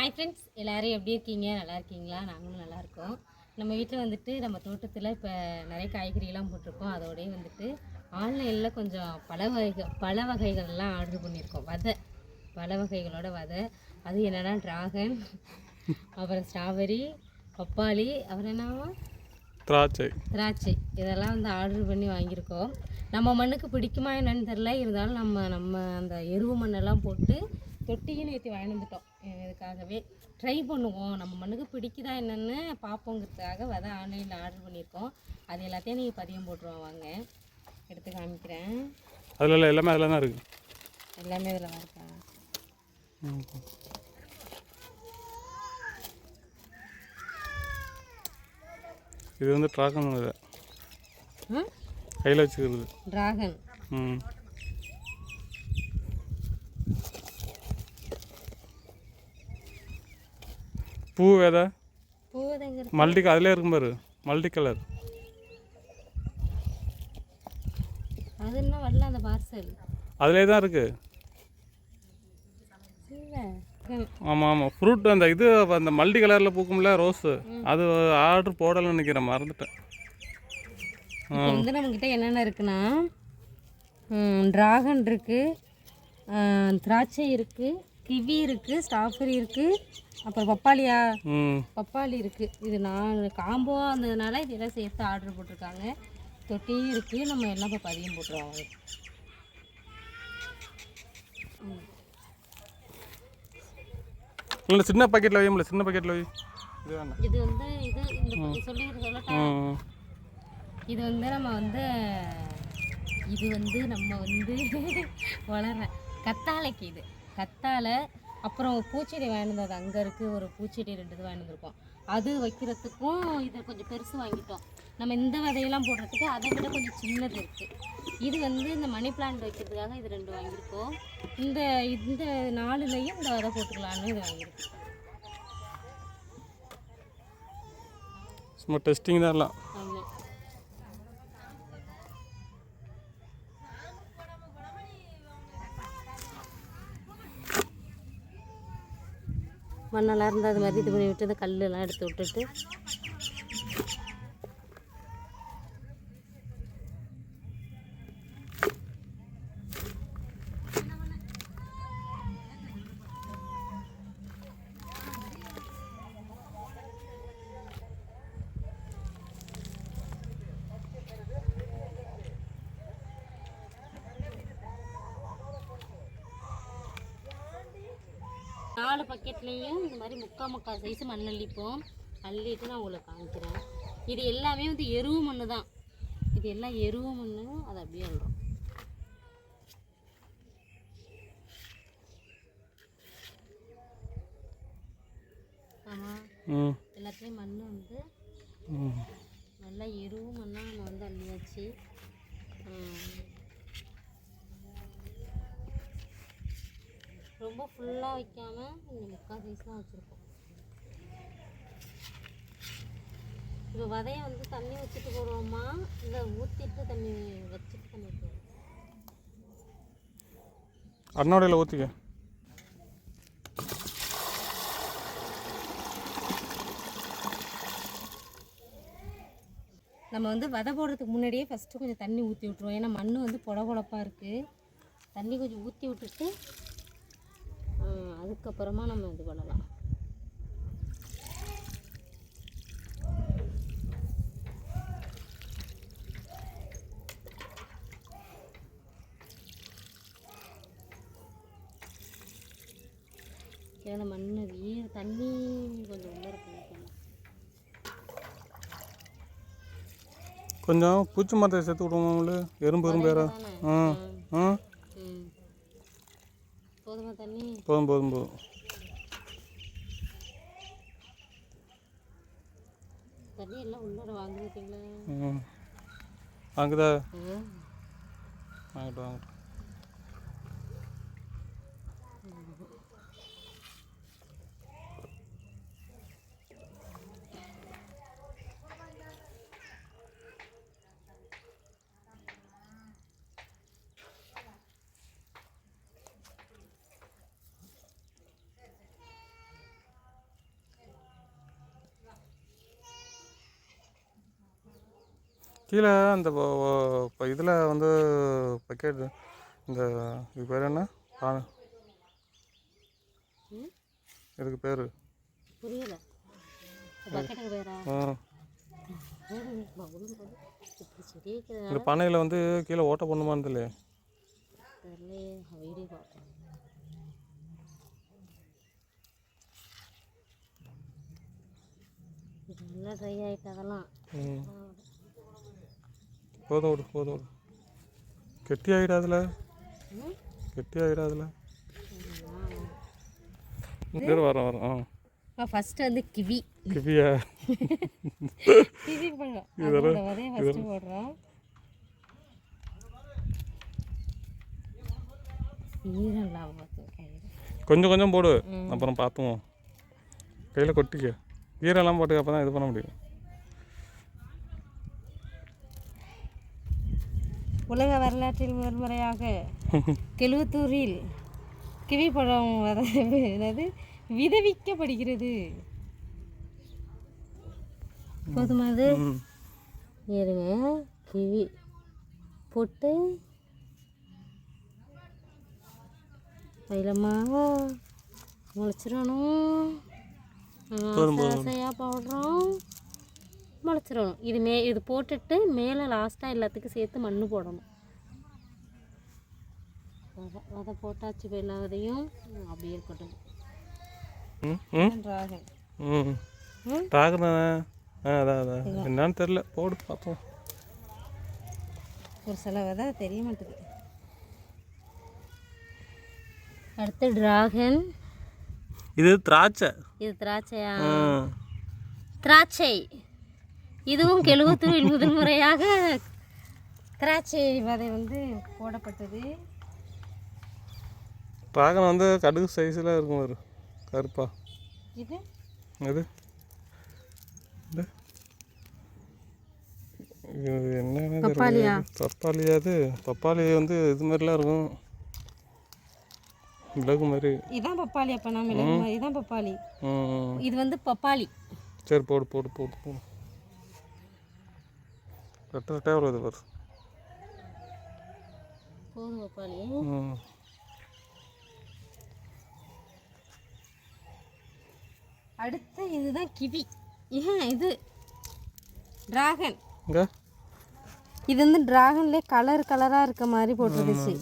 Hi friends, எல்லோரும் எப்படி இருக்கீங்க? நல்லா இருக்கீங்களா? நாங்களும் நல்லாயிருக்கோம். நம்ம வீட்டில் வந்துட்டு நம்ம தோட்டத்தில் இப்போ நிறைய காய்கறிலாம் போட்டிருக்கோம். அதோடய வந்துட்டு ஆன்லைனில் கொஞ்சம் பல வகைகள்லாம் ஆர்டர் பண்ணியிருக்கோம். பல வகைகளோட அது என்னென்னா அப்புறம் ஸ்ட்ராபெரி, பப்பாளி, அப்புறம் என்னவா திராட்சை இதெல்லாம் வந்து ஆர்டர் பண்ணி வாங்கியிருக்கோம். நம்ம மண்ணுக்கு பிடிக்குமா என்னன்னு தெரில. இருந்தாலும் நம்ம அந்த எருவு மண்ணெல்லாம் போட்டு தொட்டியும் ஏற்றி வாங்கி வந்துட்டோம். இதுக்காகவே ட்ரை பண்ணுவோம், நம்ம மண்ணுக்கு பிடிக்குதா என்னென்னு பார்ப்போங்கிறதுக்காக ஆன்லைனில் ஆர்டர் பண்ணியிருக்கோம். அது எல்லாத்தையும் நீங்கள் பதியம் போட்டுருவோம். வாங்க எடுத்து காமிக்கிறேன். அதில் எல்லாமே அதில் தான் இருக்குது. எல்லாமே இதில் தான் இருக்கா? இது வந்து ட்ராகன் கையில் வச்சுக்கிறது. ட்ராகன். பூ விதை மல்டி அதிலே இருக்கும் பாரு, மல்டி கலர். அது என்ன வரல, அந்த பார்சல் அதிலே தான் இருக்குது. ஆமாம் ஆமாம், ஃப்ரூட் அந்த இது அந்த மல்டி கலரில் பூக்கும்ல ரோஸு, அது ஆர்டர் போடலைன்னு நினைக்கிறேன், மறந்துட்டேன். வந்து நம்மக்கிட்ட என்னென்ன இருக்குன்னா ட்ராகன் இருக்குது, திராட்சை இருக்குது, கிவி இருக்குது, ஸ்ட்ராபெரி இருக்குது, அப்புறம் பப்பாளி இருக்குது. இது நான் காம்போவாக இருந்ததுனால இதெல்லாம் சேர்த்து ஆர்டர் போட்டிருக்காங்க. தொட்டியும் இருக்குது. நம்ம எல்லாம் இப்போ பதியம் போட்டுருவாங்க. இல்லை சின்ன பாக்கெட்டில் வையும்ல, சின்ன பாக்கெட்டில் வை. இது வந்து இந்த சொல்லட்டா, இது வந்து நம்ம வந்து வளர்ற கத்தாழைக்கு, இது கத்தாழை. அப்புறம் பூச்செடி வாங்கினது அங்கே இருக்குது, ஒரு பூச்செடி 2 இது வாங்கியிருக்கோம். அது வைக்கிறதுக்கும் இதை கொஞ்சம் பெருசு வாங்கிட்டோம். நம்ம இந்த விதையெல்லாம் போடுறதுக்கு அதை விட கொஞ்சம் சின்னது இருக்குது. இது வந்து இந்த மணி பிளான்ட் வைக்கிறதுக்காக இது 2 வாங்கியிருக்கோம். இந்த 4லையும் இந்த விதை போட்டுக்கலான்னு இது வாங்கியிருக்கோம். சும்மா டெஸ்டிங் தான் எல்லாம். ஆமாம். மண்ணெல்லாம் இருந்தால் அது மாதிரி இது பண்ணி விட்டு இந்த கல்லெல்லாம் எடுத்து விட்டுட்டு நாலு பக்கெட்லேயும் இந்த மாதிரி முக்கால் சைஸ் மண் அள்ளிப்போம். அள்ளிட்டு நான் உங்களுக்கு காமிக்கிறேன். இது எல்லாமே வந்து எருவு மண் தான். இது எல்லாம் எருவு மண். அதை அப்படியே அள்ளுறோம். ஆமாம், எல்லாத்துலேயும் மண் வந்து நல்லா எருவு மண்ணாக நம்ம வந்து அள்ளியாச்சு. ரொம்ப ஃபுல்லாக வைக்காமல் இந்த முக்கால் சைஸ் தான் வச்சுருக்கோம். இப்போ விதையை வந்து தண்ணி வச்சுட்டு போடுவோமா, இல்லை ஊற்றிட்டு தண்ணி வச்சுட்டு தண்ணி ஊற்றுவோம்? அண்ணோடையில் ஊற்றிக்க. நம்ம வந்து விதை போடுறதுக்கு முன்னாடியே ஃபஸ்ட்டு கொஞ்சம் தண்ணி ஊற்றி விட்ருவோம். ஏன்னா மண் வந்து பொலப்பாக இருக்குது. தண்ணி கொஞ்சம் ஊற்றி விட்டுட்டு அதுக்கப்புறமா நம்ம இது பண்ணலாம். ஏன்னா மண் தண்ணி கொஞ்சம் உள்ள இருக்கு. கொஞ்சம் பூச்சி மரத்தை சேர்த்து விடுவோம். எறும்பு வேற. போதுமா தண்ணி? போதும். தண்ணி எல்லாம் உள்ளோட வாங்கிட்டீங்களா? வாங்குதா? வாங்கிட்டு கீழே அந்த இப்போ இதில் வந்து பக்கெட் இந்த இது பேர் என்ன இதுக்கு பேர் புரியல பக்கெட்டுக்கு பேரா செடி இந்த பானையில் வந்து கீழே ஓட்ட பண்ணுமான்னு இல்லையே தெரியலையே வீடியோ பார்ப்பேன். இது நல்லா ட்ரை ஆகிட்டு அதெல்லாம் போதும் விடு போதும் விடு கெட்டி ஆகிடாதுல கெட்டி ஆகிடாதுல வரோம் வரோம் ஃபஸ்ட்டு வந்து கிவி கிவியா கிவி பழம் அதோட விதைய ஃபஸ்ட்டு போடுறோம். ஈரம் இல்லாமல் பார்த்து கையில் கொஞ்சம் கொஞ்சம் போடு அப்புறம் பார்த்துவோம் கையில் கொட்டிக்க ஈரெல்லாம் போட்டு அப்போ தான் இது பண்ண முடியும். உலக வரலாற்றில் முதன்முறையாக கெழுவத்தூரில் கிவி பழம் என்னது விதவிக்கப்படுகிறது. போதுமா அது இருங்க கிவி போட்டு தைலமா முளைச்சிடணும். ஆசையாக போடுறோம் முளைச்சிடணும். இது போட்டுட்டு மேலே லாஸ்ட்டாக எல்லாத்துக்கும் சேர்த்து மண் போடணும். விதை போட்டாச்சு இப்போ எல்லா விதையும் அப்படியே இருக்கட்டும். டிராகன் டிராகன் தானே அதான் அதான் என்னன்னு தெரில போடு பார்ப்போம். ஒரு சில விதை தெரிய மாட்டேது. அடுத்து டிராகன் இது திராட்சை இது திராட்சையா திராட்சை இதுவும் கெழுவத்தூரில் முதல் முறையாக திராட்சை விதை வந்து போடப்பட்டது. டிராகன் வந்து கடுகு சைஸில் இருக்கும் ஒரு கருப்பா இது இது என்ன பப்பாளியா பப்பாளியா அது பப்பாளி வந்து இது மாதிரிலாம் இருக்கும் மிளகு மாதிரி இதான் பப்பாளி. அப்போ நான் மிளகு மாதிரி இதான் பப்பாளி. இது வந்து பப்பாளி. சரி போடு போடு போடு போடு ரெட்டை ரெட்டையாக வருது பாரு போதும் பப்பாளி. அடுத்து இதுதான் கிவி. ஏன் இது டிராகன். இது வந்து டிராகன்லேயே கலராக இருக்க மாதிரி போட்டுருந்துச்சு.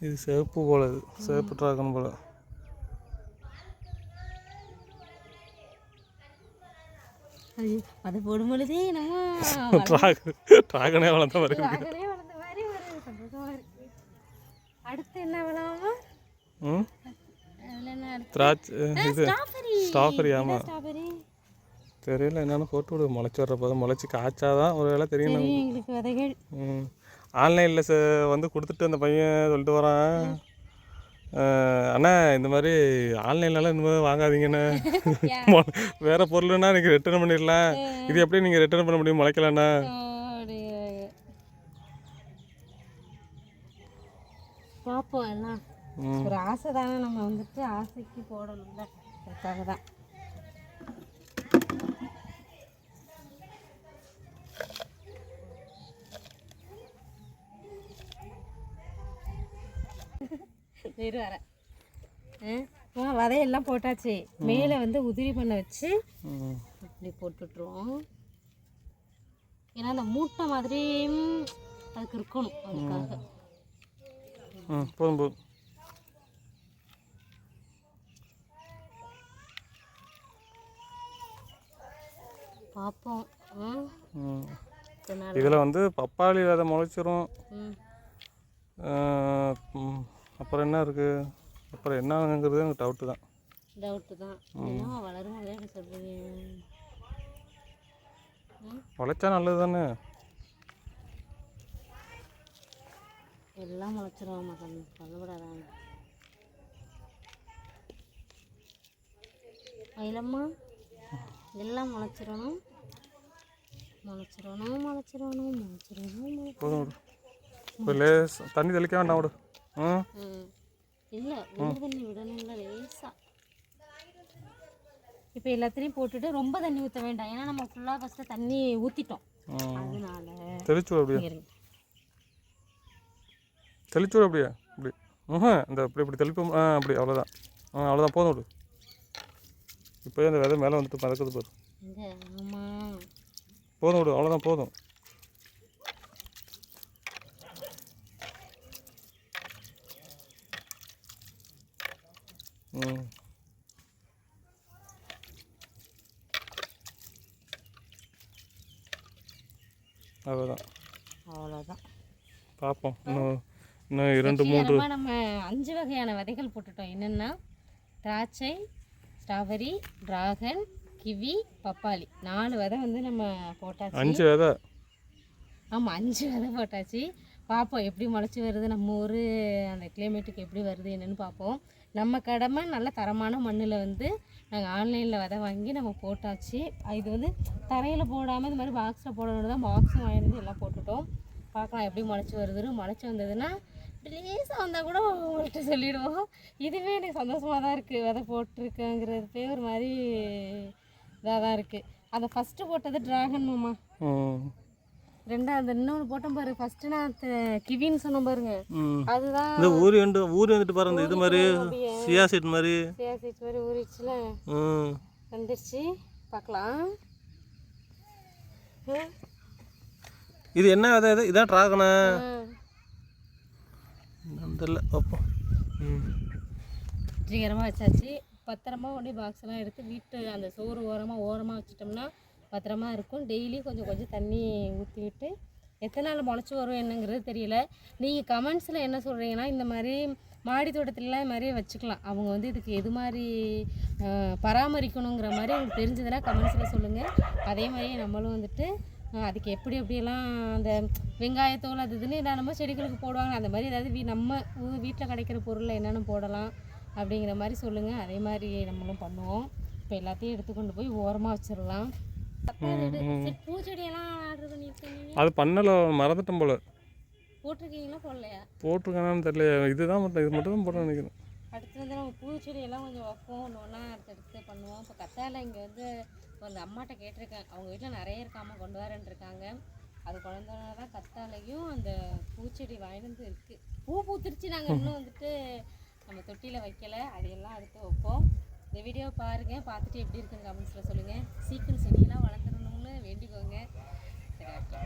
இது சிவப்பு போல இது சிவப்பு டிராகன் போல. அது போடும் பொழுதே நம்ம டிராகனே வளர்ந்த மாதிரி ஒரு சந்தோஷமா இருக்கு. அடுத்து என்ன விளாமா திராட்சை இது ஸ்ட்ராபெரி. ஆமாம் தெரியல என்னென்னு போட்டு விடு முளைச்சி வர்றப்போ முளைச்சி காய்ச்சாதான் ஒரு வேளை தெரியும் எங்களுக்கு விதைகள். ஆன்லைனில் வந்து கொடுத்துட்டு அந்த பையன் சொல்லிட்டு வரான் அண்ணா இந்த மாதிரி ஆன்லைன்லலாம் இந்த மாதிரி வாங்காதீங்கண்ணே வேறு பொருள்னா நீங்கள் ரிட்டர்ன் பண்ணிடலாம் இது எப்படி நீங்கள் ரிட்டர்ன் பண்ண முடியும் முளைக்கலண்ணா. பார்ப்போம் எல்லாம் ஒரு ஆசை தானே நம்ம வந்துட்டு ஆசைக்கு போடணும்ல அதுக்காக தான். விதையெல்லாம் போட்டாச்சு. மேலே வந்து உதிரி பண்ண வச்சு இப்படி போட்டுட்ருவோம். ஏன்னா அந்த மூட்டை மாதிரியும் அதுக்கு இருக்கணும் அதுக்காக. போதும் போதும் பார்ப்போம். இதில் வந்து பப்பாளி விதை முளைச்சிரும். அப்புறம் என்ன இருக்குது அப்புறம் என்னங்கிறது எனக்கு டவுட்டு தான். வளரும் சொல்கிறீங்க. முளைச்சா நல்லது தானே. எல்லாம் முளைச்சிரும் சொல்லப்படாதாங்க. மயிலம்மா எல்லாம் முளைச்சிடணும் முளைச்சிடணும் முளைச்சிடணும் முளைச்சிடணும். போதும் இப்போ லேஸ் தண்ணி தெளிக்க வேண்டாம் விடு. இல்லை தண்ணி விடணும்ல லேசாக. இப்போ எல்லாத்துலேயும் போட்டுட்டு ரொம்ப தண்ணி ஊற்ற வேண்டாம். ஏன்னா நம்ம ஃபுல்லாக ஃபஸ்ட்டு தண்ணி ஊற்றிட்டோம். அதனால தெளிச்சு அப்படியா இருங்க. தெளிச்சு அப்படியா இப்படி இந்த இப்படி இப்படி தெளிப்போம் அப்படி அவ்வளோதான் அவ்வளோதான் போதும் விடு இப்போயே அந்த விதை மேலே வந்துட்டு பறக்குது பாரு இங்க ஆமாம் போதும் விடு அவ்வளோதான் போதும் அவ்வளோதான் அவ்வளோதான். பார்ப்போம் இன்னும் 2-3 நம்ம 5 வகையான விதைகள் போட்டுட்டோம். என்னென்னா திராட்சை, ஸ்ட்ராபெரி, டிராகன், கிவி, பப்பாளி 4 விதை வந்து நம்ம போட்டாச்சு. 5 விதை. ஆமாம் 5 விதை போட்டாச்சு. பார்ப்போம் எப்படி முளைச்சி வருது, நம்ம ஊர் அந்த கிளைமேட்டுக்கு எப்படி வருது என்னென்னு பார்ப்போம். நம்ம கடமை நல்ல தரமான மண்ணில் வந்து நாங்கள் ஆன்லைனில் விதை வாங்கி நம்ம போட்டாச்சு. இது வந்து தரையில் போடாமல் இந்த மாதிரி பாக்ஸில் போடணும் தான் பாக்ஸும் வாங்கிட்டு எல்லாம் போட்டுட்டோம். பார்க்கலாம் எப்படி முளைச்சி வருதுன்னு. முளைச்சி வந்ததுன்னா லேசாக வந்தால் கூட உங்கள்கிட்ட சொல்லிவிடுவோம். இதுவே எனக்கு சந்தோஷமாக தான் இருக்குது. விதை போட்டிருக்கேங்கிறதுப்பே ஒரு மாதிரி இதாக தான் இருக்குது. அதை ஃபஸ்ட்டு போட்டது டிராகன் மாமா, ரெண்டாவது இன்னொன்று போட்டோம் பாரு. ஃபஸ்ட்டு நான் கிவின்னு சொன்னோம் பாருங்க, அதுதான் இந்த ஊறி வந்துட்டு பாருங்க. இது மாதிரி சியா சீட் மாதிரி ஊறிடுச்சுல வந்துருச்சு. பார்க்கலாம். இது என்ன விதை? இதான் டிராகனா தெரியல. அப்போ வெற்றிகரமாக வச்சாச்சு. பத்திரமா கொண்டு பாக்ஸ்லாம் எடுத்து வீட்டு அந்த சோறு ஓரமாக வச்சிட்டோம்னா பத்திரமா இருக்கும். டெய்லி கொஞ்சம் கொஞ்சம் தண்ணி ஊற்றி விட்டு எத்தனை நாள் முளைச்சி வரும் என்னங்கிறது தெரியல. நீங்கள் கமெண்ட்ஸில் என்ன சொல்கிறீங்கன்னா, இந்த மாதிரி மாடி தோட்டத்துலலாம் இது மாதிரி வச்சுக்கலாம். அவங்க வந்து இதுக்கு எது மாதிரி பராமரிக்கணுங்கிற மாதிரி உங்களுக்கு தெரிஞ்சதுன்னா கமெண்ட்ஸில் சொல்லுங்கள். அதே மாதிரி நம்மளும் வந்துட்டு அதுக்கு எப்படியெல்லாம் அந்த வெங்காயத்தோல் அது இதுன்னு என்னென்னமோ செடிகளுக்கு போடுவாங்க. அந்த மாதிரி ஏதாவது நம்ம வீட்டில் கிடைக்கிற பொருளில் என்னென்ன போடலாம் அப்படிங்கிற மாதிரி சொல்லுங்கள். அதே மாதிரி நம்மளும் பண்ணுவோம். இப்போ எல்லாத்தையும் எடுத்து கொண்டு போய் ஓரமாக வச்சிடலாம். பூச்செடியெல்லாம் ஆர்டர் பண்ணியிருக்கீங்க? அது பண்ணல, மறந்துட்டோம் போல. போட்டிருக்கீங்களா போடலையா? போட்டிருக்கானு தெரியல. இது மட்டும் தான் போட நினைக்கிறேன். அடுத்து வந்து நம்ம பூச்செடியெல்லாம் கொஞ்சம் வைப்போம். ஒன்றா அடுத்தடுத்து பண்ணுவோம். இப்போ கத்தாழை இங்கே வந்து அந்த அம்மாட்ட கேட்டிருக்கேன். அவங்க வீட்டில் நிறைய இருக்காமல் கொண்டு வரேன்னு இருக்காங்க. அது குழந்தைனால தான் கத்தாழையும் அந்த பூச்செடி வாங்கிட்டு இருக்குது. பூத்துருச்சு. நாங்கள் இன்னும் வந்துட்டு நம்ம தொட்டியில் வைக்கலை. அதையெல்லாம் அடுத்து வைப்போம். இந்த வீடியோவை பாருங்கள், பார்த்துட்டு எப்படி இருக்குன்னு கமெண்ட்ஸில் சொல்லுங்கள். சீக்கிரம் செடியெல்லாம் வளர்ந்துடணும்னு வேண்டிக்கோங்க. சரி, ஓகே.